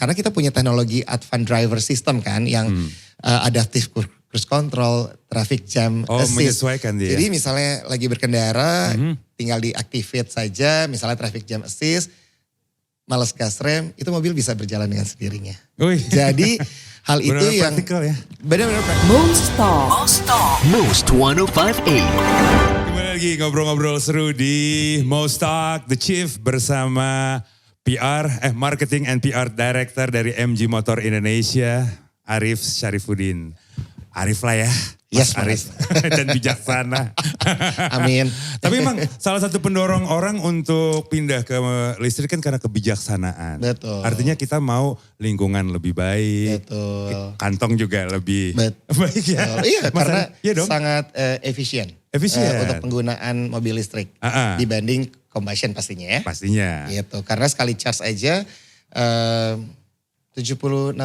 karena kita punya teknologi advanced driver system kan yang adaptive cruise control, traffic jam assist. Menyesuaikan dia. Jadi misalnya lagi berkendara, tinggal diactivate saja, misalnya traffic jam assist, males gas rem, itu mobil bisa berjalan dengan sendirinya. Jadi hal itu yang praktikal ya. Benar-benar Most Talk. Most 1058. Kembali lagi ngobrol-ngobrol seru di Most Talk, The Chief bersama Marketing and PR Director dari MG Motor Indonesia, Arif Syarifuddin. Arif lah ya. Yes, Arif. Dan bijaksana. Amin. Tapi emang salah satu pendorong orang untuk pindah ke listrik kan karena kebijaksanaan. Betul. Artinya kita mau lingkungan lebih baik. Betul. Kantong juga lebih baik ya. Iya, karena iya dong. sangat efisien. Untuk penggunaan mobil listrik. Dibanding combustion pastinya ya. Pastinya. Gitu. Karena sekali charge aja 76.000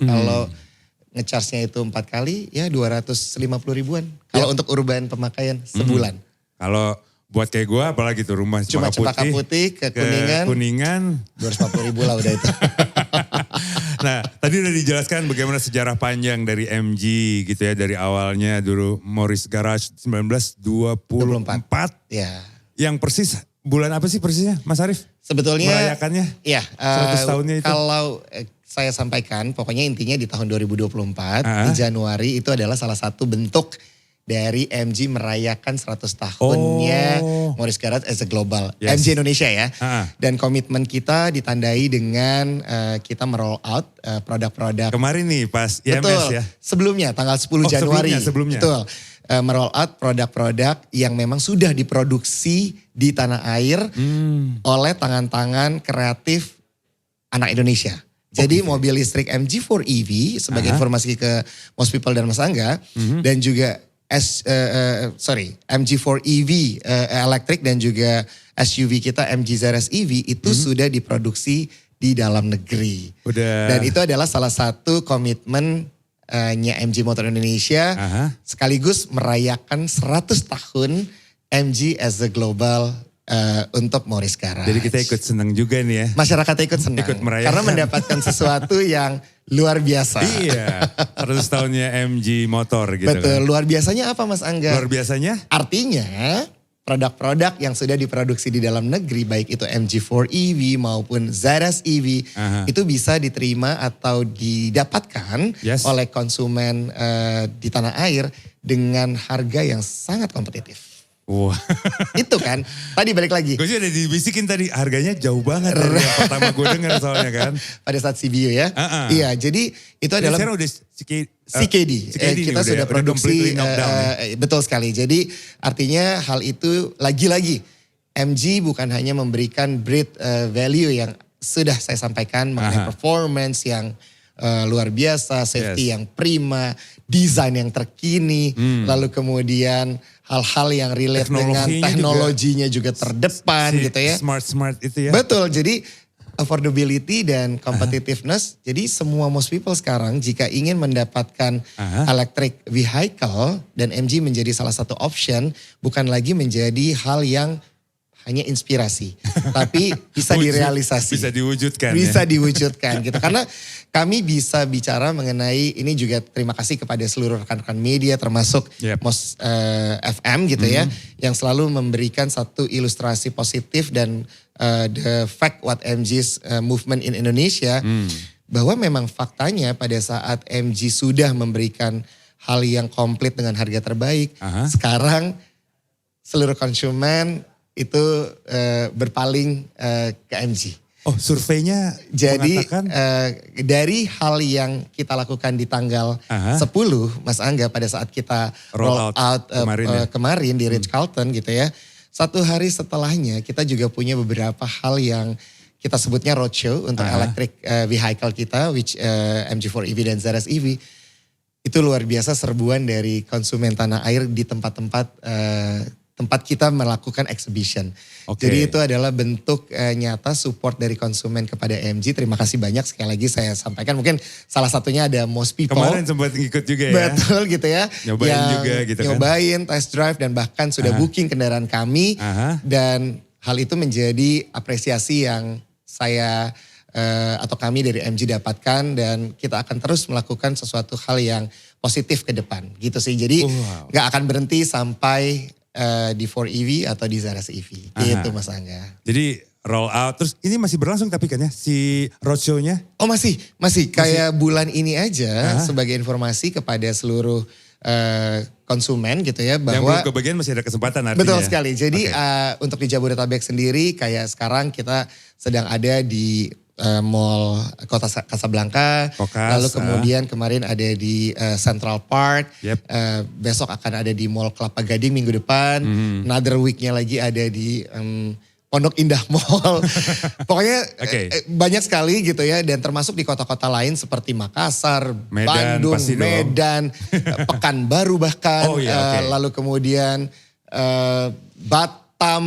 kalau ngecharge-nya itu 4 kali ya 250 ribuan. Kalau untuk urban pemakaian sebulan. Kalau buat kayak gue apalagi tuh rumah Cempaka Putih ke Kuningan 250 ribu lah udah itu. Nah tadi udah dijelaskan bagaimana sejarah panjang dari MG gitu ya. Dari awalnya dulu Morris Garage 1924. Ya. Yang persis bulan apa sih persisnya Mas Arif? Sebetulnya. Merayakannya? Iya. 100 tahunnya itu. Kalau saya sampaikan pokoknya intinya di tahun 2024 di Januari itu adalah salah satu bentuk dari MG merayakan 100 tahunnya Morris Garage as a global. MG Indonesia ya. Dan komitmen kita ditandai dengan kita meroll out produk-produk. Kemarin nih pas IMS betul, ya. Sebelumnya tanggal 10 Januari. Sebelumnya. Betul. Meroll out produk-produk yang memang sudah diproduksi di tanah air oleh tangan-tangan kreatif anak Indonesia. Jadi mobil listrik MG4 EV sebagai informasi ke most people dan Mas Angga dan juga MG4 EV elektrik dan juga SUV kita MG ZS EV itu sudah diproduksi di dalam negeri. Dan itu adalah salah satu komitmen MG Motor Indonesia sekaligus merayakan 100 tahun MG as a global untuk Morris Garage. Jadi kita ikut senang juga nih ya. Masyarakat ikut senang. Ikut merayakan. Karena mendapatkan sesuatu yang luar biasa. Iya, 100 tahunnya MG Motor gitu. Betul, luar biasanya apa Mas Angga? Luar biasanya? Artinya produk-produk yang sudah diproduksi di dalam negeri baik itu MG4 EV maupun ZS EV itu bisa diterima atau didapatkan oleh konsumen di tanah air dengan harga yang sangat kompetitif. Wah. Itu kan, tadi balik lagi. Gue sih udah dibisikin tadi, harganya jauh banget dari yang pertama gue dengar soalnya kan. Pada saat CBU ya. Iya, jadi itu adalah sekarang udah CKD. Kita sudah produksi, betul sekali. Jadi artinya hal itu lagi-lagi, MG bukan hanya memberikan breed value yang sudah saya sampaikan mengenai performance yang luar biasa, safety yang prima, desain yang terkini, lalu kemudian hal-hal yang relate dengan teknologinya juga terdepan gitu ya. Smart itu ya. Betul, jadi affordability dan competitiveness. Jadi semua most people sekarang jika ingin mendapatkan electric vehicle dan MG menjadi salah satu option, bukan lagi menjadi hal yang hanya inspirasi, tapi bisa direalisasi. Bisa diwujudkan. Bisa diwujudkan gitu. Karena kami bisa bicara mengenai, ini juga terima kasih kepada seluruh rekan-rekan media termasuk Mos FM gitu ya. Yang selalu memberikan satu ilustrasi positif dan the fact what MG's movement in Indonesia. Bahwa memang faktanya pada saat MG sudah memberikan hal yang komplit dengan harga terbaik. Sekarang seluruh konsumen itu berpaling ke MG. Oh, surveinya jadi mengatakan? Dari hal yang kita lakukan di tanggal 10 Mas Angga pada saat kita roll out kemarin di Ritz-Carlton gitu ya. Satu hari setelahnya kita juga punya beberapa hal yang kita sebutnya roadshow untuk electric vehicle kita which MG4 EV dan ZS EV. Itu luar biasa serbuan dari konsumen tanah air di tempat-tempat tempat kita melakukan exhibition. Jadi itu adalah bentuk nyata support dari konsumen kepada MG. Terima kasih banyak sekali lagi saya sampaikan. Mungkin salah satunya ada most people. Kemarin sempat ngikut juga ya. Betul gitu ya. Nyobain yang juga gitu kan. Nyobain, test drive dan bahkan sudah booking kendaraan kami. Dan hal itu menjadi apresiasi yang saya atau kami dari MG dapatkan dan kita akan terus melakukan sesuatu hal yang positif ke depan gitu sih. Jadi nggak akan berhenti sampai di 4EV atau di Zaras EV gitu Mas Angga. Jadi roll out terus ini masih berlangsung tapi kan ya si roadshow-nya? Oh masih kayak bulan ini aja sebagai informasi kepada seluruh konsumen gitu ya bahwa yang belum kebagian masih ada kesempatan artinya. Betul sekali. Jadi untuk di Jabodetabek sendiri kayak sekarang kita sedang ada di Mall Kota Casablanca, lalu kemudian kemarin ada di Central Park, besok akan ada di Mall Kelapa Gading minggu depan, another weeknya lagi ada di Pondok Indah Mall. Pokoknya banyak sekali gitu ya dan termasuk di kota-kota lain seperti Makassar, Bandung, Medan, Pekanbaru bahkan, lalu kemudian Batam,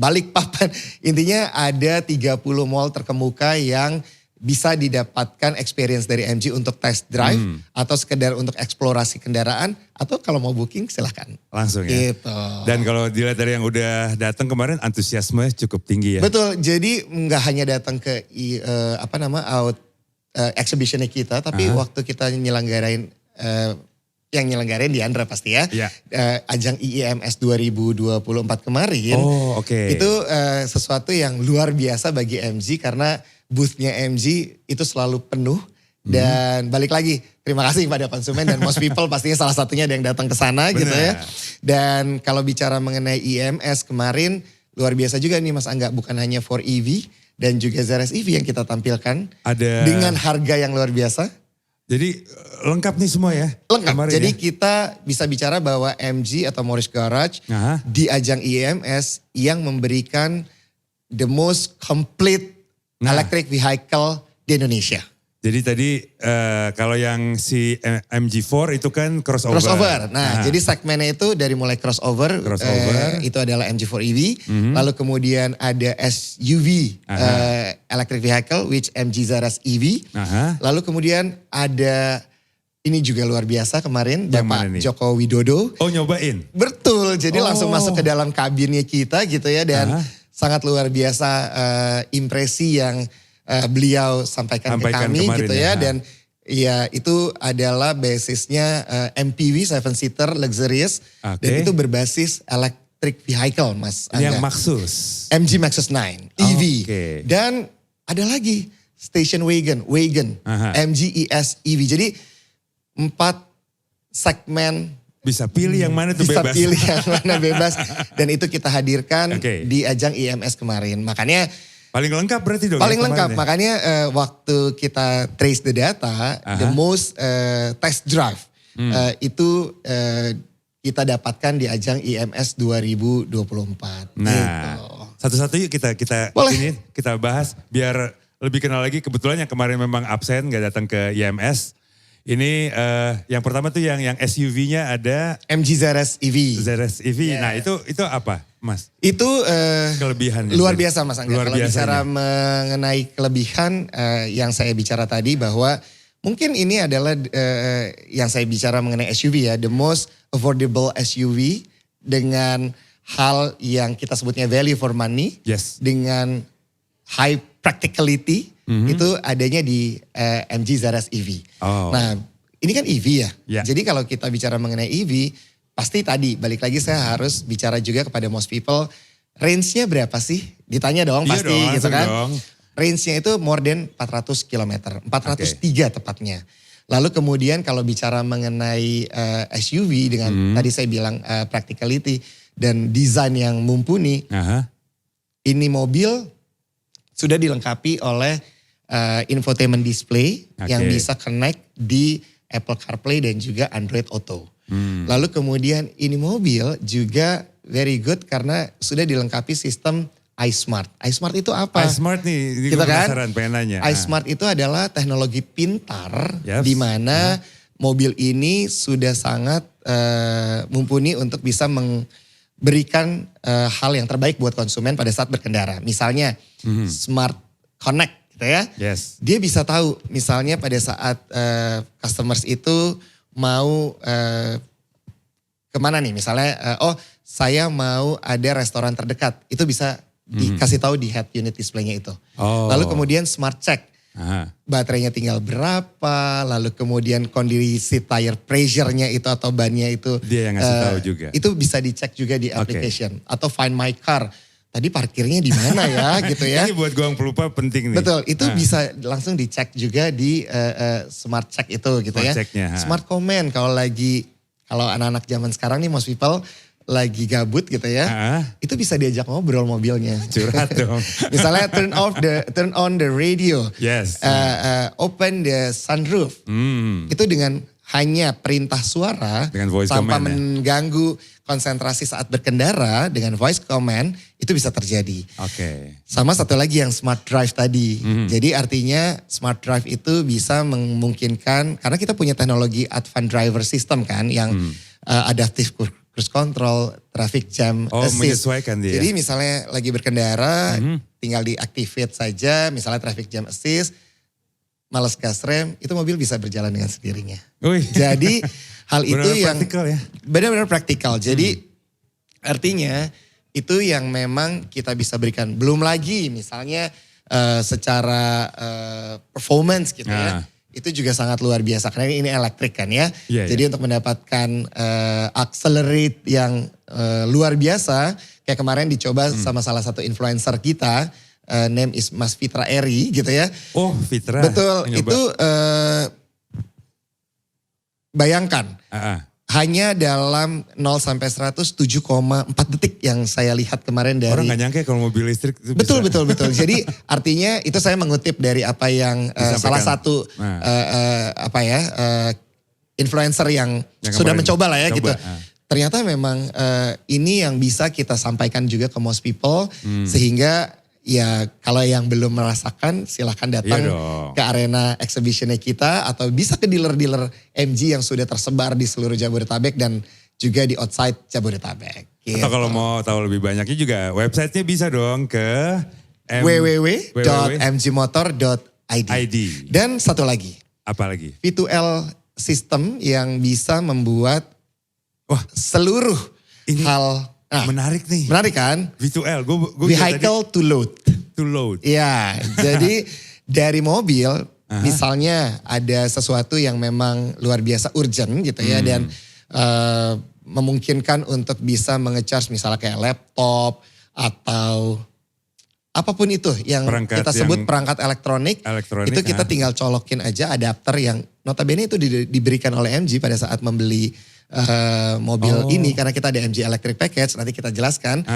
Balikpapan. Intinya ada 30 mall terkemuka yang bisa didapatkan experience dari MG untuk test drive atau sekedar untuk eksplorasi kendaraan atau kalau mau booking silahkan. Langsung ya. Gitu. Dan kalau dilihat dari yang udah datang kemarin antusiasme cukup tinggi ya. Betul. Jadi nggak hanya datang ke exhibitionnya kita, tapi waktu kita nyelenggarain yang nyelenggarain di Andra pasti ya. Ajang IIMS 2024 kemarin. Itu sesuatu yang luar biasa bagi MG karena boothnya MG itu selalu penuh. Dan balik lagi terima kasih kepada konsumen dan most people pastinya salah satunya ada yang datang ke sana gitu ya. Dan kalau bicara mengenai IIMS kemarin luar biasa juga nih Mas Angga. Bukan hanya 4EV dan juga Zaras EV yang kita tampilkan. Dengan harga yang luar biasa. Jadi lengkap nih semua ya? Lengkap. Jadi kita bisa bicara bahwa MG atau Morris Garage di ajang IIMS yang memberikan the most complete electric vehicle di Indonesia. Jadi tadi kalau yang si MG4 itu kan crossover. Nah jadi segmennya itu dari mulai crossover. Itu adalah MG4 EV. Lalu kemudian ada SUV electric vehicle which MG Zaras EV. Lalu kemudian ada ini juga luar biasa kemarin Bapak Joko Widodo. Oh nyobain? Betul, jadi langsung masuk ke dalam kabinnya kita gitu ya. Dan sangat luar biasa impresi yang beliau sampaikan ke kami gitu ya. Dan ya itu adalah basisnya MPV 7-seater luxurious. Dan itu berbasis electric vehicle Mas Angga. Yang Maxus? MG Maxus 9 EV. Dan ada lagi station wagon MG ES EV. Jadi 4 segmen. Bisa pilih yang mana tuh bebas. Bisa pilih yang mana bebas. Dan itu kita hadirkan di ajang IIMS kemarin. Makanya paling lengkap berarti dong. Paling lengkap. Makanya waktu kita trace the data, the most test drive itu kita dapatkan di ajang IIMS 2024. Nah, gitu. Satu-satu yuk kita bahas biar lebih kenal lagi. Kebetulan yang kemarin memang absen gak datang ke IIMS. Ini yang pertama tuh yang SUV-nya ada MG Zaras EV. Zaras EV. Nah itu apa Mas? Itu kelebihannya. Luar biasa Mas Angga. Kalau bicara mengenai kelebihan yang saya bicara tadi bahwa mungkin ini adalah yang saya bicara mengenai SUV ya. The most affordable SUV dengan hal yang kita sebutnya value for money. Dengan high practicality. Itu adanya di MG Zaras EV. Nah ini kan EV ya. Jadi kalau kita bicara mengenai EV, pasti tadi balik lagi saya harus bicara juga kepada most people. Range-nya berapa sih? Ditanya dong pasti gitu kan. Range-nya itu more than 400 km. 403 tepatnya. Lalu kemudian kalau bicara mengenai SUV dengan tadi saya bilang practicality dan desain yang mumpuni. Ini mobil sudah dilengkapi oleh infotainment display yang bisa connect di Apple CarPlay dan juga Android Auto. Lalu kemudian ini mobil juga very good karena sudah dilengkapi sistem iSmart. iSmart itu apa? iSmart nih, kita penasaran pengen nanya. iSmart itu adalah teknologi pintar di mana mobil ini sudah sangat mumpuni untuk bisa memberikan hal yang terbaik buat konsumen pada saat berkendara. Misalnya Smart Connect. Ya, dia bisa tahu misalnya pada saat customers itu mau kemana nih misalnya, saya mau ada restoran terdekat, itu bisa dikasih tahu di head unit display-nya itu. Lalu kemudian smart check. Baterainya tinggal berapa, lalu kemudian kondisi tire pressure-nya itu atau bannya itu. Dia yang ngasih tahu juga. Itu bisa dicek juga di application. Atau find my car. Tadi parkirnya di mana ya gitu ya. Ini buat gua yang pelupa penting nih. Betul, itu bisa langsung dicek juga di smart check itu gitu smart ya. Check-nya, smart comment kalau anak-anak zaman sekarang nih most people lagi gabut gitu ya, itu bisa diajak ngobrol mobilnya. Curhat dong. Misalnya turn on the radio, yes, open the sunroof. Itu dengan hanya perintah suara dengan voice tanpa command, mengganggu konsentrasi saat berkendara dengan voice command itu bisa terjadi. Sama satu lagi yang smart drive tadi. Jadi artinya smart drive itu bisa memungkinkan karena kita punya teknologi advanced driver system kan yang adaptive cruise control, traffic jam assist. Menyesuaikan dia. Jadi misalnya lagi berkendara, tinggal diactivate saja, misalnya traffic jam assist, males gas rem, itu mobil bisa berjalan dengan sendirinya. Jadi hal itu yang benar-benar praktikal. Jadi artinya itu yang memang kita bisa berikan. Belum lagi misalnya secara performance gitu ya. Itu juga sangat luar biasa karena ini elektrik kan ya. Jadi untuk mendapatkan accelerate yang luar biasa kayak kemarin dicoba sama salah satu influencer kita, name is Mas Fitra Eri gitu ya. Oh Fitra. Betul, itu bayangkan hanya dalam 0 sampai 100 7,4 detik yang saya lihat kemarin dari. Orang gak nyangka kalau mobil listrik itu betul. Jadi artinya itu saya mengutip dari apa yang salah satu influencer yang sudah mencoba lah ya gitu. Ternyata memang ini yang bisa kita sampaikan juga ke most people sehingga ya kalau yang belum merasakan silahkan datang ke arena exhibitionnya kita atau bisa ke dealer-dealer MG yang sudah tersebar di seluruh Jabodetabek dan juga di outside Jabodetabek. Gitu. Atau kalau mau tahu lebih banyaknya juga websitenya bisa dong ke www.mgmotor.id. Dan satu lagi. Apa lagi? V2L system yang bisa membuat seluruh hal. Menarik nih. Menarik kan? V2L. Vehicle to load. To load. Iya, jadi dari mobil misalnya ada sesuatu yang memang luar biasa urgent gitu ya. Dan memungkinkan untuk bisa menge-charge misalnya kayak laptop atau apapun itu yang kita sebut perangkat elektronik itu kita tinggal colokin aja adapter yang notabene itu diberikan oleh MG pada saat membeli mobil ini karena kita ada MG Electric Package nanti kita jelaskan.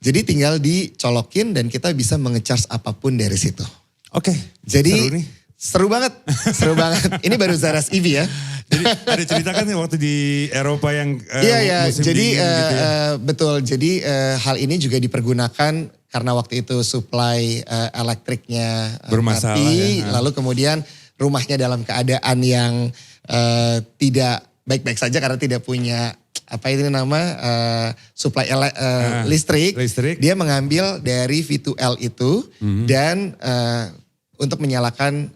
Jadi tinggal dicolokin dan kita bisa menge-charge apapun dari situ. Jadi seru banget. Ini baru Zaras EV ya. Jadi ada ceritakan nih waktu di Eropa yang musim jadi dingin gitu ya. Betul. Jadi hal ini juga dipergunakan karena waktu itu supply elektriknya mati, lalu kemudian rumahnya dalam keadaan yang tidak baik-baik saja karena tidak punya supply listrik. Dia mengambil dari V2L itu dan untuk menyalakan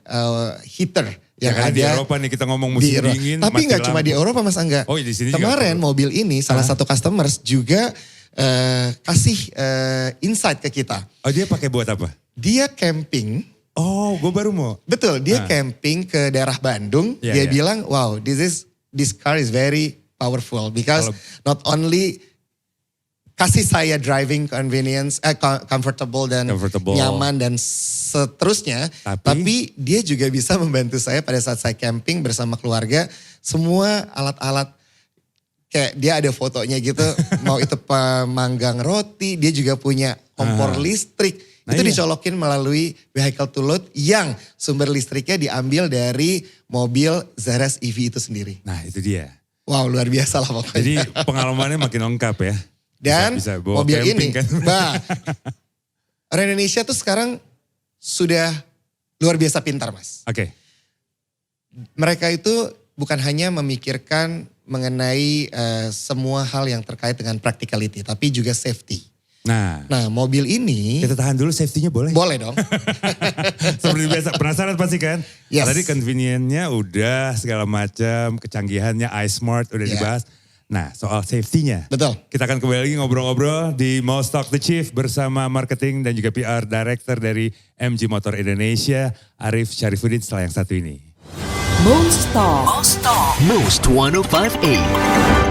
heater yang ada di Eropa nih kita ngomong musim dingin. Tapi nggak cuma di Eropa Mas Angga. Di sini kemarin juga mobil ini salah satu customers juga kasih insight ke kita. Dia pakai buat apa? Dia camping. Gue baru mau. Betul, dia camping ke daerah Bandung. Dia bilang, wow, this car is very powerful because not only kasih saya driving convenience, comfortable dan nyaman dan seterusnya. Tapi dia juga bisa membantu saya pada saat saya camping bersama keluarga. Semua alat-alat kayak dia ada fotonya gitu. Mau itu pemanggang roti, dia juga punya kompor listrik. Itu dicolokin melalui vehicle to load yang sumber listriknya diambil dari mobil Zaras EV itu sendiri. Nah itu dia. Wow luar biasa lah pokoknya. Jadi pengalamannya makin lengkap ya. Dan bisa mobil ini, kan? orang Indonesia tuh sekarang sudah luar biasa pintar Mas. Mereka itu bukan hanya memikirkan mengenai semua hal yang terkait dengan practicality, tapi juga safety. Nah mobil ini. Kita tahan dulu safety-nya boleh? Boleh dong. Seperti biasa, penasaran pasti kan? Yes. Tadi convenience-nya udah segala macam, kecanggihannya iSmart udah dibahas. Nah, soal safety-nya. Betul. Kita akan kembali lagi ngobrol-ngobrol di Most Talk the Chief bersama marketing dan juga PR director dari MG Motor Indonesia, Arif Syarifuddin setelah yang satu ini. Most Talk. Most 105.8.